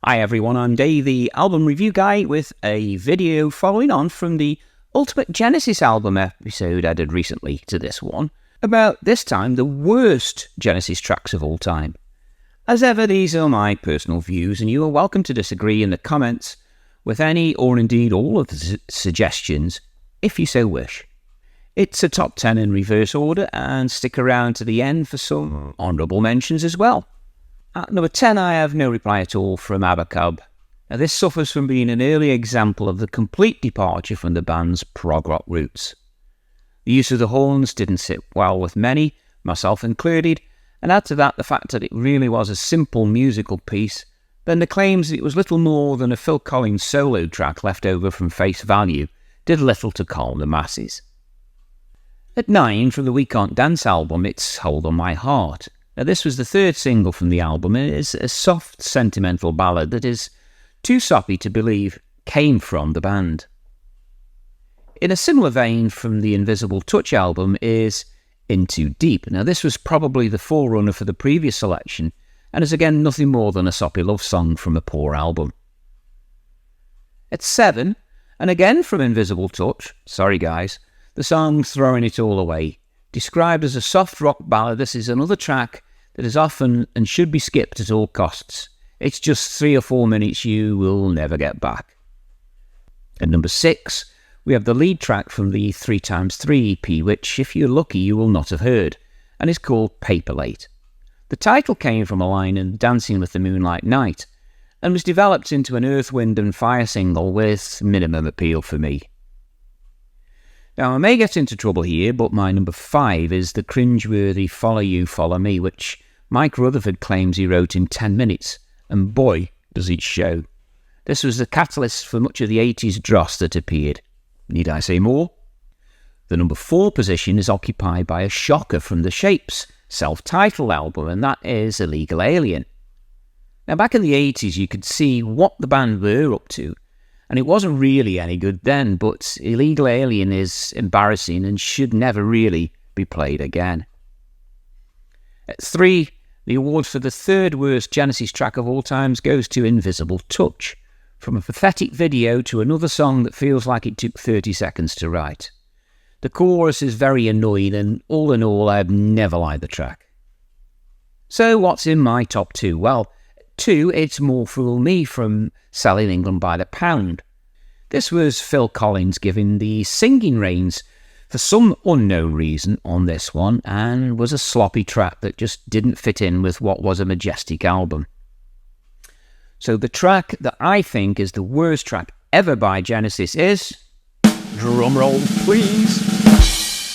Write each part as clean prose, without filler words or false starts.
Hi everyone, I'm Dave, the album review guy, with a video following on from the Ultimate Genesis album episode I did recently to this one, about this time the worst Genesis tracks of all time. As ever, these are my personal views, and you are welcome to disagree in the comments with any or indeed all of the suggestions, if you so wish. It's a top 10 in reverse order, and stick around to the end for some honourable mentions as well. At number 10, I have no reply at all from Abacab. Now, this suffers from being an early example of the complete departure from the band's prog rock roots. The use of the horns didn't sit well with many, myself included, and add to that the fact that it really was a simple musical piece, then the claims that it was little more than a Phil Collins solo track left over from Face Value did little to calm the masses. At 9, from the We Can't Dance album, it's Hold On My Heart. Now, this was the third single from the album, and it is a soft, sentimental ballad that is too soppy to believe came from the band. In a similar vein from the Invisible Touch album is In Too Deep. Now, this was probably the forerunner for the previous selection, and is again nothing more than a soppy love song from a poor album. At 7, and again from Invisible Touch, sorry guys, the song Throwing It All Away. Described as a soft rock ballad, this is another track that is often and should be skipped at all costs. It's just 3 or 4 minutes you will never get back. At number 6, we have the lead track from the 3x3 EP, which, if you're lucky, you will not have heard, and is called Paperlate. The title came from a line in Dancing with the Moonlight Night, and was developed into an Earth, Wind and Fire single with minimum appeal for me. Now, I may get into trouble here, but my number 5 is the cringeworthy Follow You, Follow Me, which Mike Rutherford claims he wrote in 10 minutes, and boy, does it show. This was the catalyst for much of the 80s dross that appeared. Need I say more? The number 4 position is occupied by a shocker from The Shapes' self-titled album, and that is Illegal Alien. Now, back in the 80s, you could see what the band were up to, and it wasn't really any good then, but Illegal Alien is embarrassing and should never really be played again. At 3, the award for the third worst Genesis track of all times goes to Invisible Touch, from a pathetic video to another song that feels like it took 30 seconds to write. The chorus is very annoying, and all in all, I've never liked the track. So what's in my top 2? Well, 2, it's More Fool Me from Selling England by the Pound. This was Phil Collins giving the singing reins for some unknown reason on this one, and was a sloppy track that just didn't fit in with what was a majestic album. So the track that I think is the worst track ever by Genesis is, drumroll please,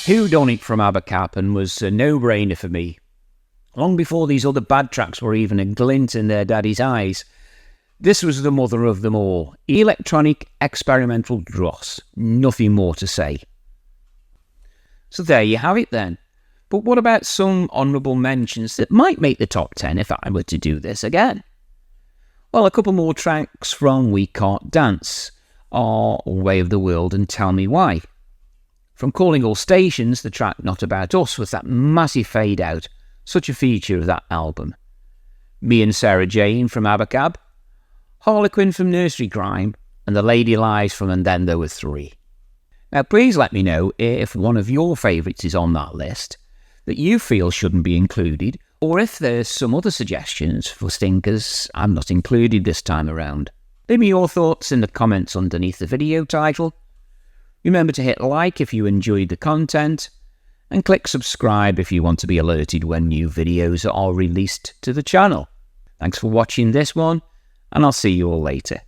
Whodunit from Abacab, and was a no-brainer for me. Long before these other bad tracks were even a glint in their daddy's eyes, this was the mother of them all. Electronic experimental dross. Nothing more to say. So there you have it then. But what about some honourable mentions that might make the top 10 if I were to do this again? Well, a couple more tracks from We Can't Dance are Way of the World and Tell Me Why. From Calling All Stations, the track Not About Us, with that massive fade out, such a feature of that album. Me and Sarah Jane from Abacab, Harlequin from Nursery Crime, and The Lady Lies from And Then There Were Three. Now, please let me know if one of your favourites is on that list that you feel shouldn't be included, or if there's some other suggestions for stinkers I'm not included this time around. Leave me your thoughts in the comments underneath the video title. Remember to hit like if you enjoyed the content, and click subscribe if you want to be alerted when new videos are released to the channel. Thanks for watching this one, and I'll see you all later.